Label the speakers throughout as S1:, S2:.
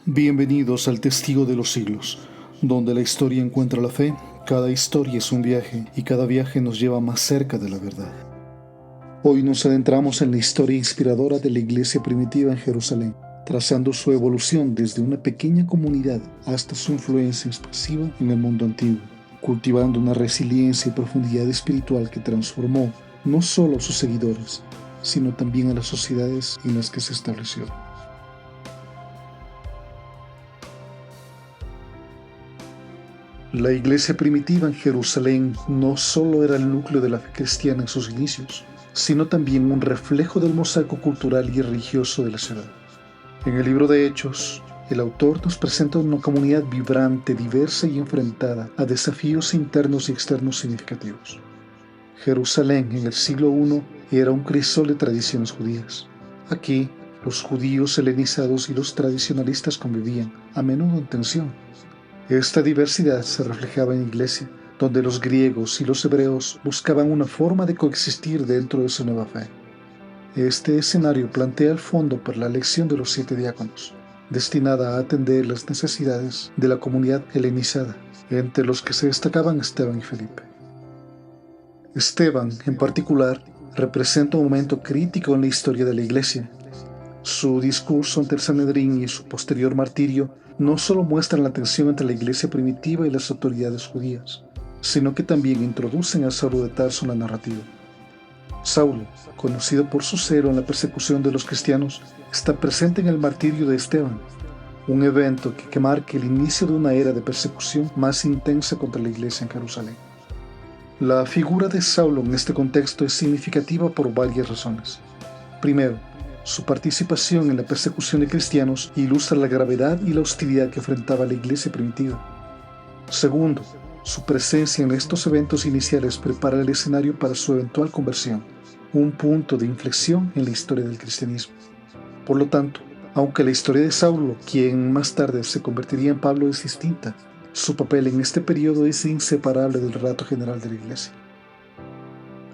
S1: Bienvenidos al Testigo de los Siglos, donde la historia encuentra la fe, cada historia es un viaje y cada viaje nos lleva más cerca de la verdad. Hoy nos adentramos en la historia inspiradora de la iglesia primitiva en Jerusalén, trazando su evolución desde una pequeña comunidad hasta su influencia expansiva en el mundo antiguo, cultivando una resiliencia y profundidad espiritual que transformó no solo a sus seguidores, sino también a las sociedades en las que se estableció. La iglesia primitiva en Jerusalén no solo era el núcleo de la fe cristiana en sus inicios, sino también un reflejo del mosaico cultural y religioso de la ciudad. En el libro de Hechos, el autor nos presenta una comunidad vibrante, diversa y enfrentada a desafíos internos y externos significativos. Jerusalén en el siglo I era un crisol de tradiciones judías. Aquí, los judíos helenizados y los tradicionalistas convivían, a menudo en tensión. Esta diversidad se reflejaba en la iglesia, donde los griegos y los hebreos buscaban una forma de coexistir dentro de su nueva fe. Este escenario plantea el fondo para la elección de los 7 diáconos, destinada a atender las necesidades de la comunidad helenizada, entre los que se destacaban Esteban y Felipe. Esteban, en particular, representa un momento crítico en la historia de la iglesia. Su discurso ante el Sanedrín y su posterior martirio no solo muestran la tensión entre la iglesia primitiva y las autoridades judías, sino que también introducen a Saulo de Tarso en la narrativa. Saulo, conocido por su celo en la persecución de los cristianos, está presente en el martirio de Esteban, un evento que marca el inicio de una era de persecución más intensa contra la iglesia en Jerusalén. La figura de Saulo en este contexto es significativa por varias razones. Primero, su participación en la persecución de cristianos ilustra la gravedad y la hostilidad que enfrentaba la iglesia primitiva. Segundo, su presencia en estos eventos iniciales prepara el escenario para su eventual conversión, un punto de inflexión en la historia del cristianismo. Por lo tanto, aunque la historia de Saulo, quien más tarde se convertiría en Pablo, es distinta, su papel en este periodo es inseparable del relato general de la iglesia.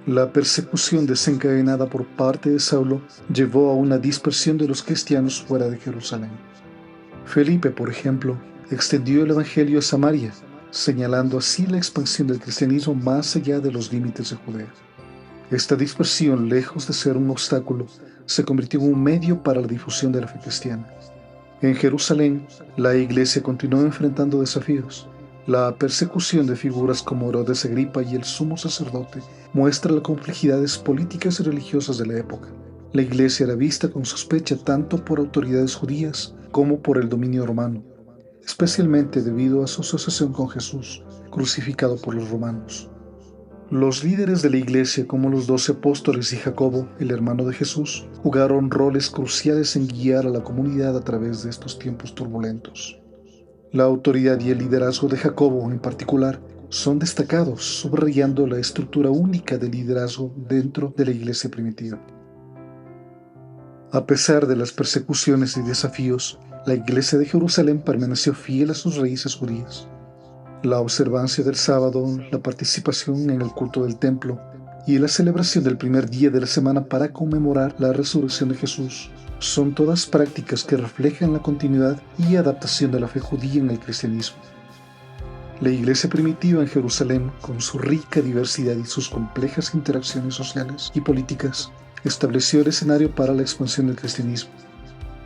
S1: La persecución desencadenada por parte de Saulo llevó a una dispersión de los cristianos fuera de Jerusalén. Felipe, por ejemplo, extendió el evangelio a Samaria, señalando así la expansión del cristianismo más allá de los límites de Judea. Esta dispersión, lejos de ser un obstáculo, se convirtió en un medio para la difusión de la fe cristiana. En Jerusalén, la iglesia continuó enfrentando desafíos. La persecución de figuras como Herodes Agripa y el sumo sacerdote muestra las complejidades políticas y religiosas de la época. La iglesia era vista con sospecha tanto por autoridades judías como por el dominio romano, especialmente debido a su asociación con Jesús, crucificado por los romanos. Los líderes de la iglesia, como los 12 apóstoles y Jacobo, el hermano de Jesús, jugaron roles cruciales en guiar a la comunidad a través de estos tiempos turbulentos. La autoridad y el liderazgo de Jacobo, en particular, son destacados, subrayando la estructura única de liderazgo dentro de la iglesia primitiva. A pesar de las persecuciones y desafíos, la iglesia de Jerusalén permaneció fiel a sus raíces judías. La observancia del sábado, la participación en el culto del templo y la celebración del primer día de la semana para conmemorar la resurrección de Jesús son todas prácticas que reflejan la continuidad y adaptación de la fe judía en el cristianismo. La iglesia primitiva en Jerusalén, con su rica diversidad y sus complejas interacciones sociales y políticas, estableció el escenario para la expansión del cristianismo.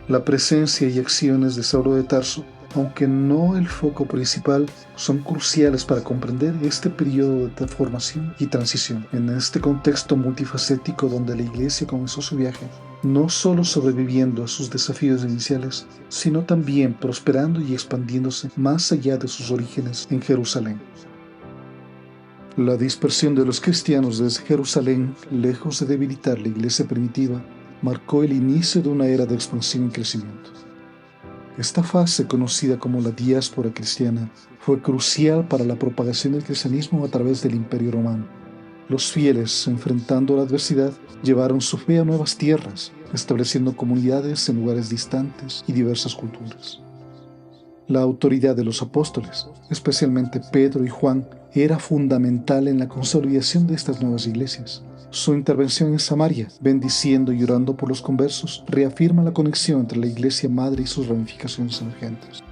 S1: La presencia y acciones de Saulo de Tarso, aunque no el foco principal, son cruciales para comprender este periodo de transformación y transición. En este contexto multifacético donde la iglesia comenzó su viaje, no solo sobreviviendo a sus desafíos iniciales, sino también prosperando y expandiéndose más allá de sus orígenes en Jerusalén. La dispersión de los cristianos desde Jerusalén, lejos de debilitar la iglesia primitiva, marcó el inicio de una era de expansión y crecimiento. Esta fase, conocida como la diáspora cristiana, fue crucial para la propagación del cristianismo a través del Imperio Romano. Los fieles, enfrentando la adversidad, llevaron su fe a nuevas tierras, estableciendo comunidades en lugares distantes y diversas culturas. La autoridad de los apóstoles, especialmente Pedro y Juan, era fundamental en la consolidación de estas nuevas iglesias. Su intervención en Samaria, bendiciendo y orando por los conversos, reafirma la conexión entre la iglesia madre y sus ramificaciones emergentes.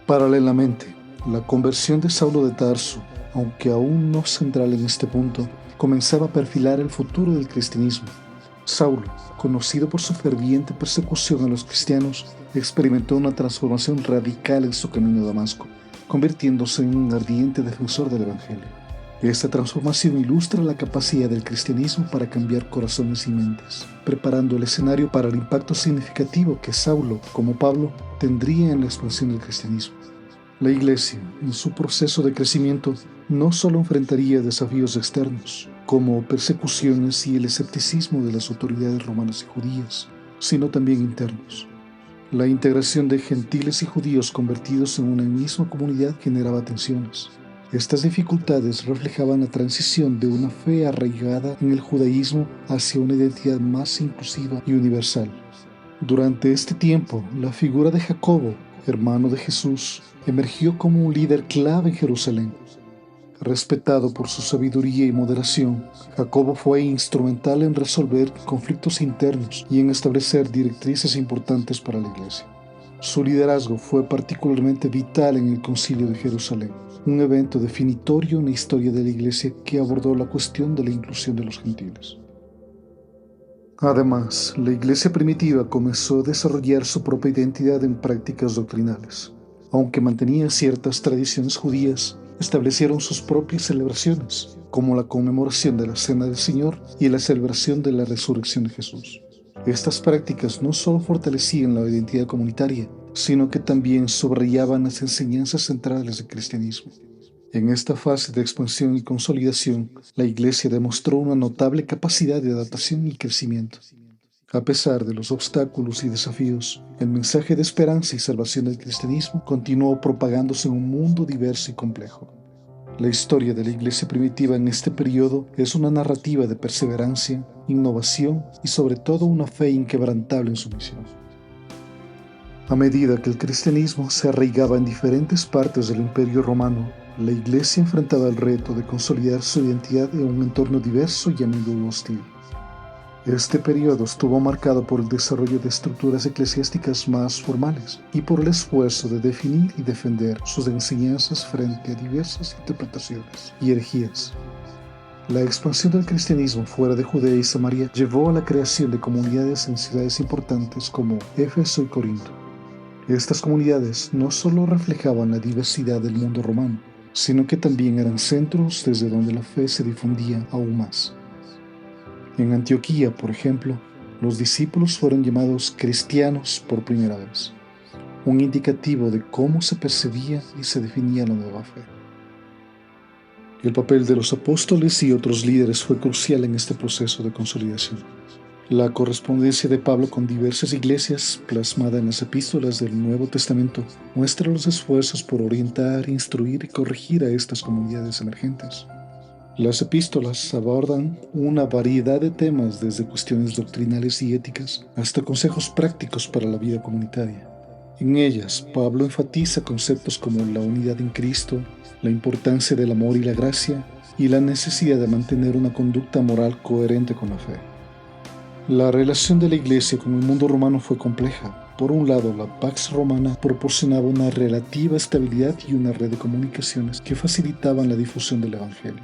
S1: Paralelamente, la conversión de Saulo de Tarso, aunque aún no central en este punto, comenzaba a perfilar el futuro del cristianismo. Saulo, conocido por su ferviente persecución a los cristianos, experimentó una transformación radical en su camino a Damasco, convirtiéndose en un ardiente defensor del Evangelio. Esta transformación ilustra la capacidad del cristianismo para cambiar corazones y mentes, preparando el escenario para el impacto significativo que Saulo, como Pablo, tendría en la expansión del cristianismo. La Iglesia, en su proceso de crecimiento, no solo enfrentaría desafíos externos, como persecuciones y el escepticismo de las autoridades romanas y judías, sino también internos. La integración de gentiles y judíos convertidos en una misma comunidad generaba tensiones. Estas dificultades reflejaban la transición de una fe arraigada en el judaísmo hacia una identidad más inclusiva y universal. Durante este tiempo, la figura de Jacobo, hermano de Jesús, emergió como un líder clave en Jerusalén. Respetado por su sabiduría y moderación, Jacobo fue instrumental en resolver conflictos internos y en establecer directrices importantes para la Iglesia. Su liderazgo fue particularmente vital en el Concilio de Jerusalén, un evento definitorio en la historia de la Iglesia que abordó la cuestión de la inclusión de los gentiles. Además, la Iglesia primitiva comenzó a desarrollar su propia identidad en prácticas doctrinales. Aunque mantenían ciertas tradiciones judías, establecieron sus propias celebraciones, como la conmemoración de la Cena del Señor y la celebración de la resurrección de Jesús. Estas prácticas no solo fortalecían la identidad comunitaria, sino que también subrayaban las enseñanzas centrales del cristianismo. En esta fase de expansión y consolidación, la Iglesia demostró una notable capacidad de adaptación y crecimiento. A pesar de los obstáculos y desafíos, el mensaje de esperanza y salvación del cristianismo continuó propagándose en un mundo diverso y complejo. La historia de la Iglesia primitiva en este periodo es una narrativa de perseverancia, innovación y sobre todo una fe inquebrantable en su misión. A medida que el cristianismo se arraigaba en diferentes partes del Imperio Romano, la Iglesia enfrentaba el reto de consolidar su identidad en un entorno diverso y a menudo hostil. Este periodo estuvo marcado por el desarrollo de estructuras eclesiásticas más formales y por el esfuerzo de definir y defender sus enseñanzas frente a diversas interpretaciones y herejías. La expansión del cristianismo fuera de Judea y Samaria llevó a la creación de comunidades en ciudades importantes como Éfeso y Corinto. Estas comunidades no solo reflejaban la diversidad del mundo romano, sino que también eran centros desde donde la fe se difundía aún más. En Antioquía, por ejemplo, los discípulos fueron llamados cristianos por primera vez, un indicativo de cómo se percibía y se definía la nueva fe. El papel de los apóstoles y otros líderes fue crucial en este proceso de consolidación. La correspondencia de Pablo con diversas iglesias, plasmada en las epístolas del Nuevo Testamento, muestra los esfuerzos por orientar, instruir y corregir a estas comunidades emergentes. Las epístolas abordan una variedad de temas, desde cuestiones doctrinales y éticas hasta consejos prácticos para la vida comunitaria. En ellas, Pablo enfatiza conceptos como la unidad en Cristo, la importancia del amor y la gracia, y la necesidad de mantener una conducta moral coherente con la fe. La relación de la Iglesia con el mundo romano fue compleja. Por un lado, la Pax Romana proporcionaba una relativa estabilidad y una red de comunicaciones que facilitaban la difusión del Evangelio.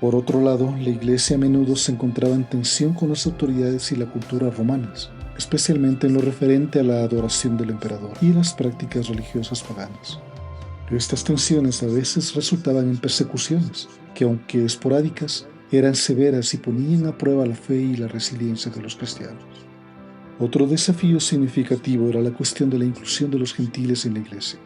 S1: Por otro lado, la Iglesia a menudo se encontraba en tensión con las autoridades y la cultura romanas, especialmente en lo referente a la adoración del emperador y las prácticas religiosas paganas. Estas tensiones a veces resultaban en persecuciones, que aunque esporádicas, eran severas y ponían a prueba la fe y la resiliencia de los cristianos. Otro desafío significativo era la cuestión de la inclusión de los gentiles en la Iglesia.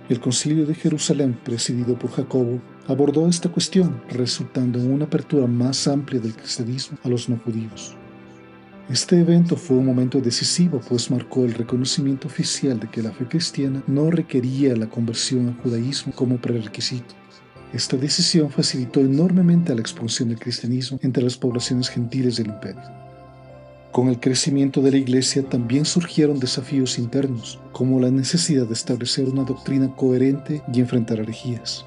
S1: El Concilio de Jerusalén, presidido por Jacobo, abordó esta cuestión, resultando en una apertura más amplia del cristianismo a los no judíos. Este evento fue un momento decisivo, pues marcó el reconocimiento oficial de que la fe cristiana no requería la conversión al judaísmo como prerequisito. Esta decisión facilitó enormemente la expansión del cristianismo entre las poblaciones gentiles del imperio. Con el crecimiento de la Iglesia también surgieron desafíos internos, como la necesidad de establecer una doctrina coherente y enfrentar herejías.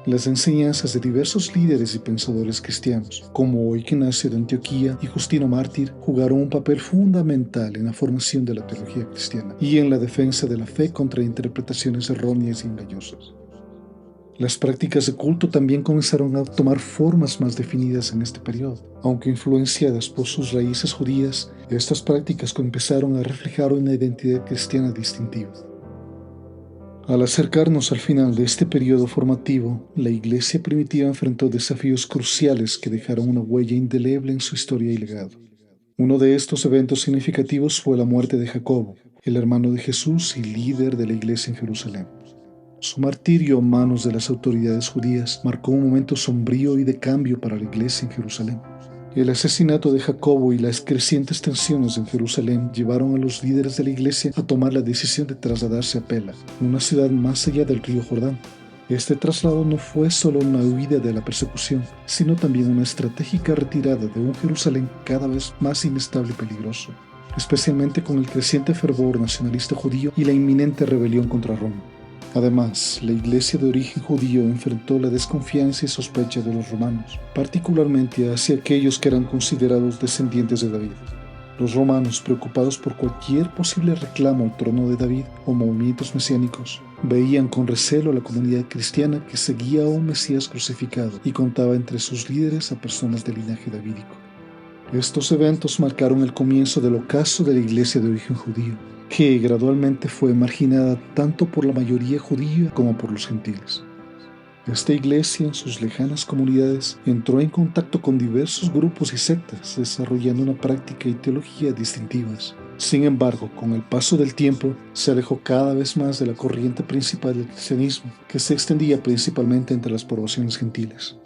S1: Las enseñanzas de diversos líderes y pensadores cristianos, como Ignacio de Antioquía y Justino Mártir, jugaron un papel fundamental en la formación de la teología cristiana y en la defensa de la fe contra interpretaciones erróneas y engañosas. Las prácticas de culto también comenzaron a tomar formas más definidas en este periodo. Aunque influenciadas por sus raíces judías, estas prácticas empezaron a reflejar una identidad cristiana distintiva. Al acercarnos al final de este periodo formativo, la Iglesia primitiva enfrentó desafíos cruciales que dejaron una huella indeleble en su historia y legado. Uno de estos eventos significativos fue la muerte de Jacobo, el hermano de Jesús y líder de la Iglesia en Jerusalén. Su martirio a manos de las autoridades judías marcó un momento sombrío y de cambio para la Iglesia en Jerusalén. El asesinato de Jacobo y las crecientes tensiones en Jerusalén llevaron a los líderes de la Iglesia a tomar la decisión de trasladarse a Pela, una ciudad más allá del río Jordán. Este traslado no fue solo una huida de la persecución, sino también una estratégica retirada de un Jerusalén cada vez más inestable y peligroso, especialmente con el creciente fervor nacionalista judío y la inminente rebelión contra Roma. Además, la Iglesia de origen judío enfrentó la desconfianza y sospecha de los romanos, particularmente hacia aquellos que eran considerados descendientes de David. Los romanos, preocupados por cualquier posible reclamo al trono de David o movimientos mesiánicos, veían con recelo a la comunidad cristiana que seguía a un Mesías crucificado y contaba entre sus líderes a personas del linaje davídico. Estos eventos marcaron el comienzo del ocaso de la Iglesia de origen judío, que gradualmente fue marginada tanto por la mayoría judía como por los gentiles. Esta iglesia, en sus lejanas comunidades, entró en contacto con diversos grupos y sectas, desarrollando una práctica y teología distintivas. Sin embargo, con el paso del tiempo, se alejó cada vez más de la corriente principal del cristianismo, que se extendía principalmente entre las poblaciones gentiles.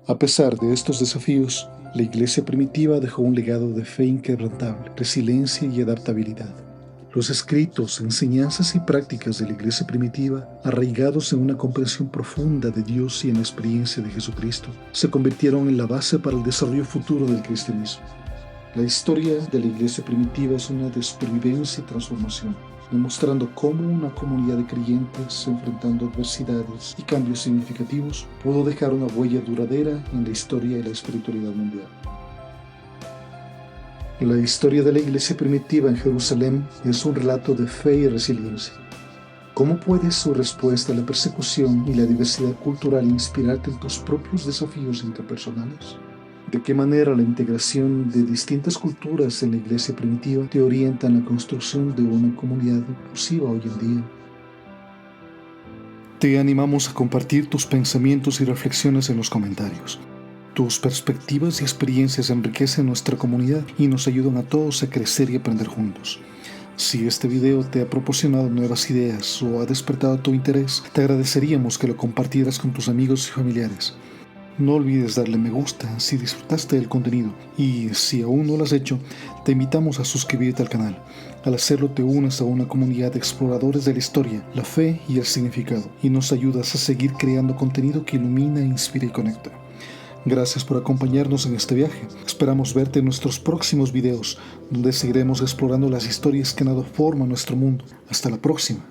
S1: A pesar de estos desafíos, la iglesia primitiva dejó un legado de fe inquebrantable, resiliencia y adaptabilidad. Los escritos, enseñanzas y prácticas de la iglesia primitiva, arraigados en una comprensión profunda de Dios y en la experiencia de Jesucristo, se convirtieron en la base para el desarrollo futuro del cristianismo. La historia de la iglesia primitiva es una de supervivencia y transformación, demostrando cómo una comunidad de creyentes, enfrentando adversidades y cambios significativos, pudo dejar una huella duradera en la historia y la espiritualidad mundial. La historia de la iglesia primitiva en Jerusalén es un relato de fe y resiliencia. ¿Cómo puede su respuesta a la persecución y la diversidad cultural inspirarte en tus propios desafíos interpersonales? ¿De qué manera la integración de distintas culturas en la iglesia primitiva te orienta en la construcción de una comunidad inclusiva hoy en día? Te animamos a compartir tus pensamientos y reflexiones en los comentarios. Tus perspectivas y experiencias enriquecen nuestra comunidad y nos ayudan a todos a crecer y aprender juntos. Si este video te ha proporcionado nuevas ideas o ha despertado tu interés, te agradeceríamos que lo compartieras con tus amigos y familiares. No olvides darle me gusta si disfrutaste del contenido y si aún no lo has hecho, te invitamos a suscribirte al canal. Al hacerlo te unes a una comunidad de exploradores de la historia, la fe y el significado y nos ayudas a seguir creando contenido que ilumina, inspira y conecta. Gracias por acompañarnos en este viaje. Esperamos verte en nuestros próximos videos, donde seguiremos explorando las historias que han dado forma a nuestro mundo. Hasta la próxima.